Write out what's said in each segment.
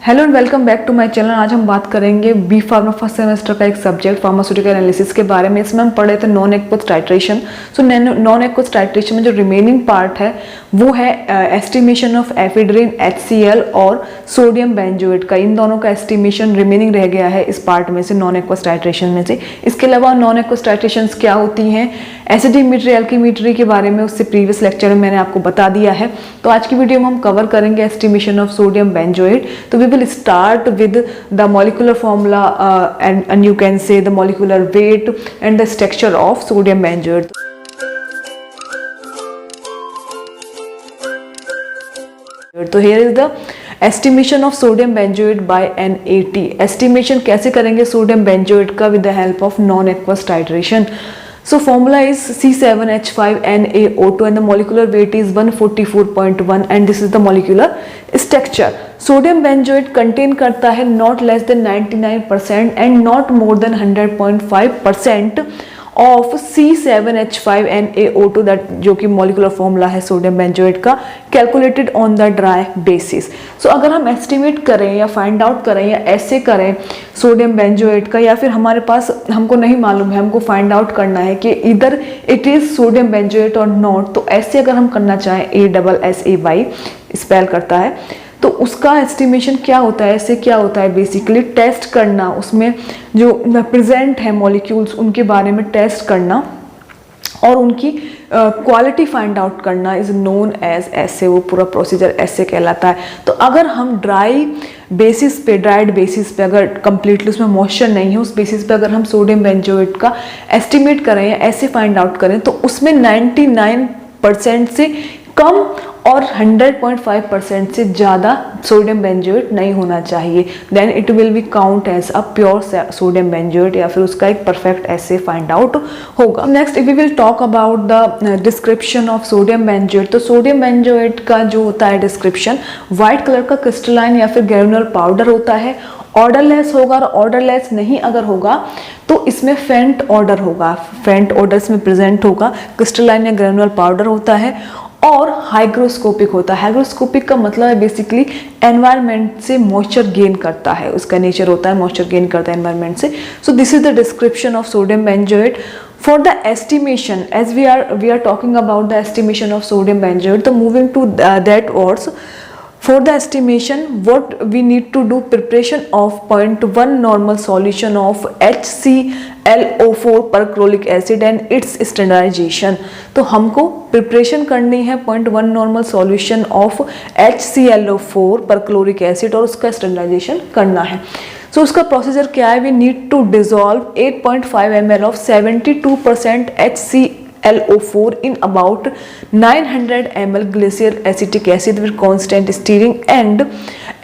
Hello and welcome back to my channel. आज हम बात करेंगे बी फार्मा फर्स्ट सेमेस्टर का एक सब्जेक्ट फार्मास्यूटिकल एनालिसिस के बारे में। इसमें हम पढ़े थे non aqueous titration. So non aqueous titration में जो रिमेनिंग पार्ट है वो है एस्टिमेशन ऑफ एफिड्रिन, HCl और सोडियम बेंजोएट का। इन दोनों का एस्टिमेशन रिमेनिंग रह गया है इस पार्ट में से, नॉन एक्वस टाइट्रेशन में से। इसके अलावा नॉन एक्वस टाइट्रेशन क्या होती हैं, एसिडिमेट्री एल्कीमेट्री के बारे में उससे प्रीवियस लेक्चर में मैंने आपको बता दिया है। तो आज की वीडियो में हम कवर करेंगे एस्टिमेशन ऑफ सोडियम बेंजोएट। तो we will start with the molecular formula and you can say the molecular weight and the structure of sodium benzoate. तो here is the estimation of sodium benzoate by NAT. Estimation कैसे करेंगे sodium benzoate का with the help of non-aqueous titration. So formula is C7H5NaO2 and the molecular weight is 144.1 and this is the molecular structure. Sodium benzoate contain करता है not less than 99% and not more than 100.5% of C7H5NaO2 that जो कि molecular formula है sodium benzoate का, calculated on the dry basis. So अगर हम estimate करें या फाइंड आउट करें या ऐसे करें सोडियम बेंजोएट का, या फिर हमारे पास हमको नहीं मालूम है, हमको फाइंड आउट करना है कि इधर इट इज सोडियम बेंजोएट और नॉट, तो ऐसे अगर हम करना चाहें ASSAY स्पेल करता है, तो उसका एस्टिमेशन क्या होता है, ऐसे क्या होता है, बेसिकली टेस्ट करना, उसमें जो प्रेजेंट है मॉलिक्यूल्स उनके बारे में टेस्ट करना और उनकी क्वालिटी फाइंड आउट करना इज नोन एज ऐसे। वो पूरा प्रोसीजर ऐसे कहलाता है। तो अगर हम ड्राइड बेसिस पे अगर कंप्लीटली उसमें मॉइस्चर नहीं है, उस बेसिस पे अगर हम सोडियम बेंजोएट का एस्टिमेट करें या ऐसे फाइंड आउट करें, तो उसमें 99% से कम और 100.5% से ज़्यादा सोडियम बेंजोएट नहीं होना चाहिए। Then it will be count as a pure sodium benzoate, या फिर उसका एक परफेक्ट ऐसे फाइंड आउट होगा। Next we will talk about the description of sodium benzoate. तो सोडियम बेंजोएट का जो होता है डिस्क्रिप्शन, व्हाइट कलर का क्रिस्टलाइन या फिर ग्रेनुलर पाउडर होता है, ऑर्डरलेस होगा, और ऑर्डरलेस नहीं अगर होगा तो इसमें फेंट ऑर्डर होगा, फेंट ऑर्डर इसमें प्रेजेंट होगा, क्रिस्टलाइन या ग्रेनुलर पाउडर होता है, और हाइग्रोस्कोपिक होता है। हाइग्रोस्कोपिक का मतलब है बेसिकली एनवायरनमेंट से मॉइस्चर गेन करता है, उसका नेचर होता है मॉइस्चर गेन करता है एनवायरनमेंट से। So this is the description of sodium benzoate. For the estimation, as we are talking about the estimation of sodium benzoate, तो moving to that words, for the estimation what we need to do, preparation of 0.1 normal solution of HClO4 perchloric acid and its standardization। तो हमको preparation करनी है 0.1 normal solution of HClO4 perchloric acid और उसका standardisation करना है। सो उसका procedure क्या है, we need to dissolve 8.5 ml of 72% HClO4 in about 900 ml glacial acetic acid with constant stirring and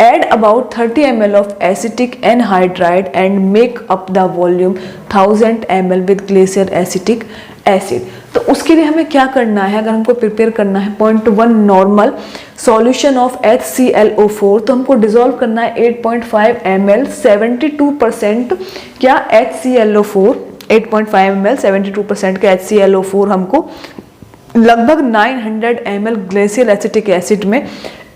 add about 30 ml of acetic anhydride and make up the volume 1000 ml with glacial acetic acid। तो उसके लिए हमें क्या करना है, अगर हमको prepare करना है 0.1 नॉर्मल सॉल्यूशन ऑफ HClO4, तो हमको डिजोल्व करना है 8.5 ml 72% क्या HClO4, 8.5 ml 72% का HClO4 हमको लगभग 900 ml ग्लेशियल एसिटिक एसिड में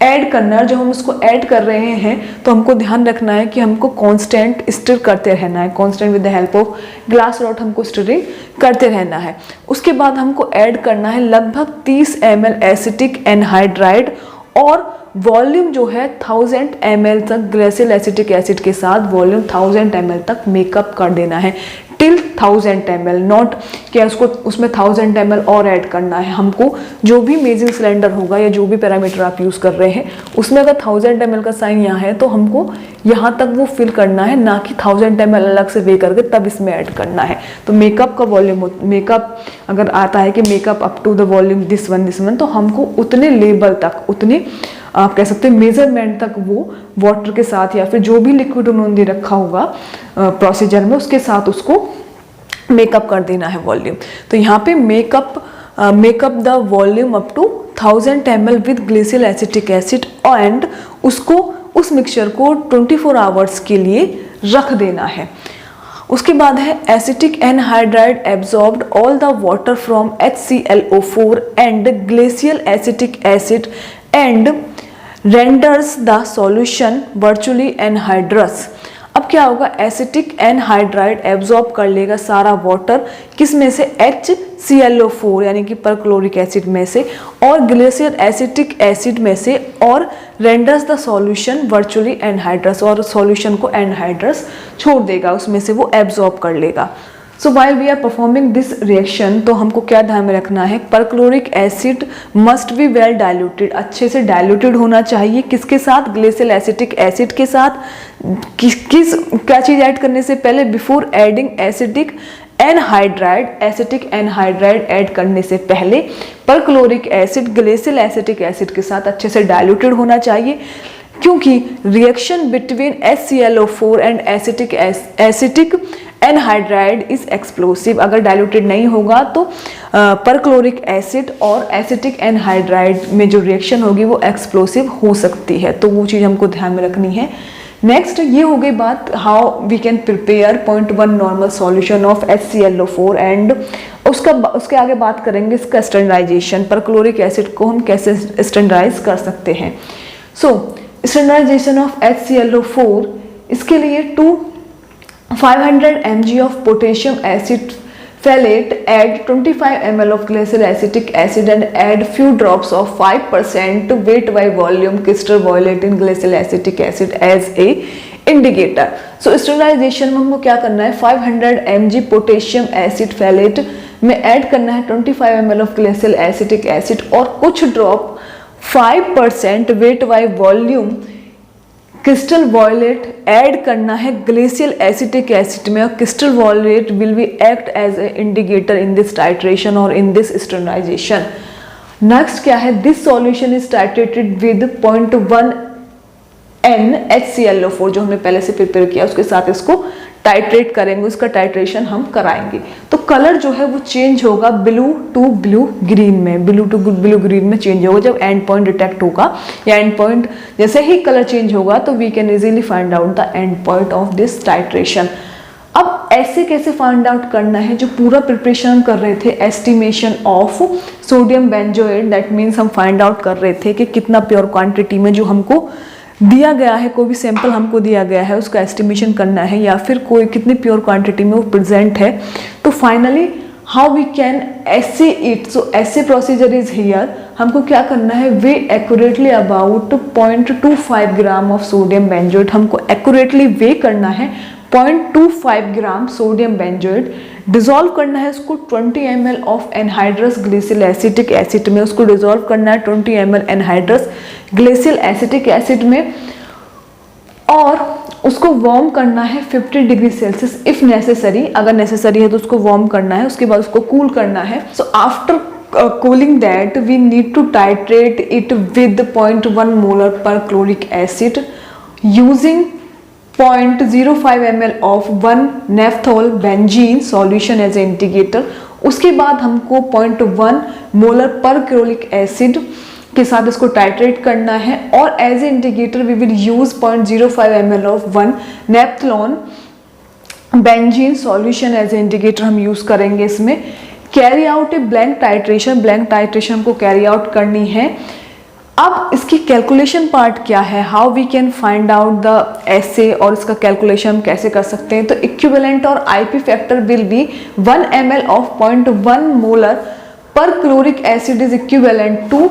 ऐड करना है। जो हम उसको ऐड कर रहे हैं तो हमको ध्यान रखना है कि हमको कांस्टेंट स्टिर करते रहना है, constant with the help of glass rod हमको स्टिरिंग करते रहना है। उसके बाद हमको ऐड करना है लगभग 30 ml एसिटिक एनहाइड्राइड और वॉल्यूम जो है 1000 ml तक ग्लेशियल एसिटिक एसिड के साथ वॉल्यूम 1000 ml तक मेकअप कर देना है टिल 1000 ml, नॉट क्या उसको उसमें 1000 ml और ऐड करना है। हमको जो भी मेजिंग सिलेंडर होगा या जो भी पैरामीटर आप यूज़ कर रहे हैं उसमें अगर 1000 ml का साइन यहाँ है तो हमको यहाँ तक वो फिल करना है, ना कि 1000 ml अलग से वे करके तब इसमें ऐड करना है। तो मेकअप का वॉल्यूम, मेकअप अगर आता है कि make up up to the volume this one, तो हमको उतने लेवल तक, उतने आप कह सकते हैं मेजरमेंट तक वो वाटर के साथ या फिर जो भी लिक्विड उन्होंने दे रखा होगा प्रोसीजर में उसके साथ उसको मेकअप कर देना है वॉल्यूम। तो यहाँ पे make up the volume up to 1000 ml with glycerol acetic acid and उसको उस मिक्सचर को 24 आवर्स के लिए रख देना है। उसके बाद है acetic anhydride absorbed all the water from HClO4 and glacial acetic acid and renders the solution virtually anhydrous. अब क्या होगा, एसिटिक एनहाइड्राइड एब्जॉर्ब कर लेगा सारा वाटर, किस में से, HClO4 यानी कि परक्लोरिक एसिड में से, और ग्लेशियर एसिटिक एसिड में से, और renders the solution virtually anhydrous, और सॉल्यूशन को एनहाइड्रस छोड़ देगा, उसमें से वो एब्जॉर्ब कर लेगा। So while we are performing this reaction, तो हमको क्या ध्यान में रखना है, perchloric acid must be well diluted, अच्छे से डाइल्यूटेड होना चाहिए, किसके साथ, ग्लेशियल एसिटिक एसिड के साथ। क्या चीज़ ऐड करने से पहले, before adding acetic anhydride add करने से पहले perchloric acid glacial acetic acid के साथ अच्छे से डाइल्यूटेड होना चाहिए, क्योंकि reaction between HClO4 and acetic anhydride is explosive. अगर डाइल्यूटेड नहीं होगा तो परक्लोरिक एसिड और एसिटिक एनहाइड्राइड में जो रिएक्शन होगी वो एक्सप्लोसिव हो सकती है, तो वो चीज़ हमको ध्यान में रखनी है। नेक्स्ट ये हो गई बात, how we can prepare 0.1 normal solution of HClO4 and उसके आगे बात करेंगे इसका स्टैंडर्डाइजेशन, परक्लोरिक एसिड को हम कैसे स्टैंडर्डाइज कर सकते हैं। सो स्टैंडर्डाइजेशन ऑफ HClO4, इसके लिए 500 mg of potassium acid phthalate, add 25 ml of glacial acetic acid and add few drops of 5% weight by volume crystal violet in glacial acetic acid as a indicator। So sterilisation में हमको क्या करना है, 500 mg potassium acid phthalate में add करना है 25 ml of glacial acetic acid और कुछ drop 5% weight by volume crystal violet add करना है ग्लेशियल एसिटिक एसिड में, और crystal violet will be act as a indicator in this titration और इन दिस स्टरलाइजेशन। नेक्स्ट क्या है, this solution is titrated with 0.1 NaHClO4 जो हमने पहले से प्रिपेयर किया, उसके साथ इसको टाइट्रेट करेंगे, उसका टाइट्रेशन हम कराएंगे। तो कलर जो है वो चेंज होगा ब्लू टू ब्लू ग्रीन में, ब्लू टू ब्लू ग्रीन में चेंज होगा जब एंड पॉइंट डिटेक्ट होगा, या एंड पॉइंट जैसे ही कलर चेंज होगा तो we can easily find out the end point of this titration. अब ऐसे कैसे फाइंड आउट करना है, जो पूरा प्रिपरेशन हम कर रहे थे, estimation of sodium benzoate, that means हम फाइंड आउट कर रहे थे कि कितना प्योर क्वांटिटी में जो हमको दिया गया है, कोई भी सैंपल हमको दिया गया है उसका एस्टिमेशन करना है, या फिर कोई कितनी प्योर क्वांटिटी में वो प्रेजेंट है। तो finally how we can assay it, so assay procedure is here. हमको क्या करना है, weigh accurately about 0.25 gram of sodium benzoate, हमको एक्यूरेटली वे करना है 0.25 ग्राम सोडियम बेंजोएट, डिजोल्व करना है उसको 20 ml of anhydrous glacial acetic acid में, उसको डिजोल्व करना है 20 ml anhydrous glacial acetic acid में, और उसको वार्म करना है 50 डिग्री सेल्सियस इफ नेसेसरी, अगर नेसेसरी है तो उसको वार्म करना है, उसके बाद उसको कूल करना है। So after cooling that we need to titrate it with 0.1 molar perchloric acid using 0.05 ml of 1 naphthol benzene solution as an indicator। उसके बाद हमको 0.1 मोलर परक्लोरिक एसिड के साथ इसको टाइट्रेट करना है, और as a indicator we will use 0.05 ml of 1 naphthol benzene solution as a indicator हम यूज करेंगे इसमें। Carry out a blank titration को कैरी आउट करनी है। अब इसकी कैलकुलेशन पार्ट क्या है, how we can find out the assay, और इसका कैलकुलेशन हम कैसे कर सकते हैं। तो इक्विवेलेंट और IP factor will be 1 ml ऑफ 0.1 molar perchloric acid is equivalent to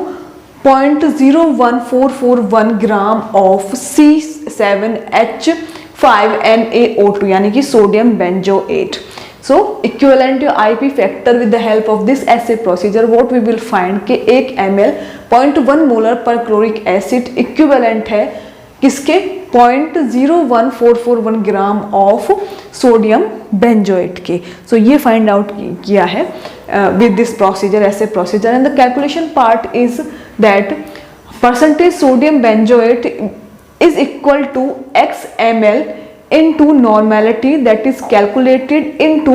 0.01441 gram of C7H5NaO2 यानी कि sodium benzoate. So equivalent to IP factor with the help of this assay procedure what we will find कि 1 ml 0.1 molar perchloric acid equivalent है किसके 0.01441 gram of sodium benzoate के। सो ये find out किया है with this procedure, ऐसे procedure, and the calculation part is that percentage sodium benzoate is equal to x ml into normality, that is calculated into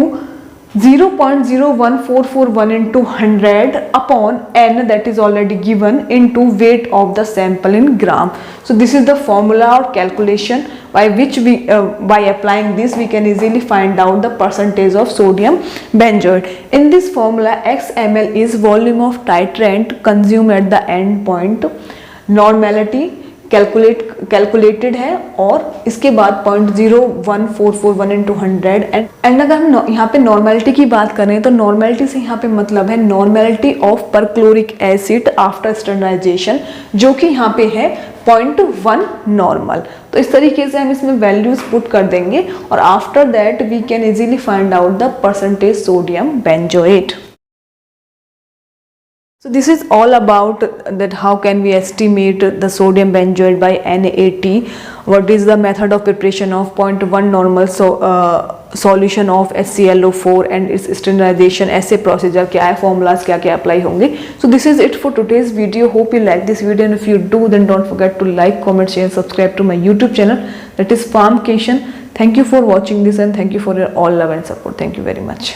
0.01441 into 100 upon n, that is already given, into weight of the sample in gram. So this is the formula or calculation by which we by applying this we can easily find out the percentage of sodium benzoate. In this formula x ml is volume of titrant consumed at the end point, normality calculated है और इसके बाद 0.01441 into 100 and अगर हम यहाँ पे normality की बात करें तो नॉर्मेलिटी से यहाँ पे मतलब है normality of perchloric acid after standardisation, जो कि यहाँ पे है 0.1 नॉर्मल। तो इस तरीके से हम इसमें वैल्यूज पुट कर देंगे और after that we can easily find out the percentage sodium benzoate. So this is all about that how can we estimate the sodium benzoate by NAT. What is the method of preparation of 0.1 normal solution of HClO4 and its standardization, ऐसे procedure क्या है, formulas क्या क्या apply होंगे. So this is it for today's video. Hope you like this video, and if you do then don't forget to like, comment, share, subscribe to my YouTube channel, that is Farmcation. Thank you for watching this and thank you for your all love and support. Thank you very much.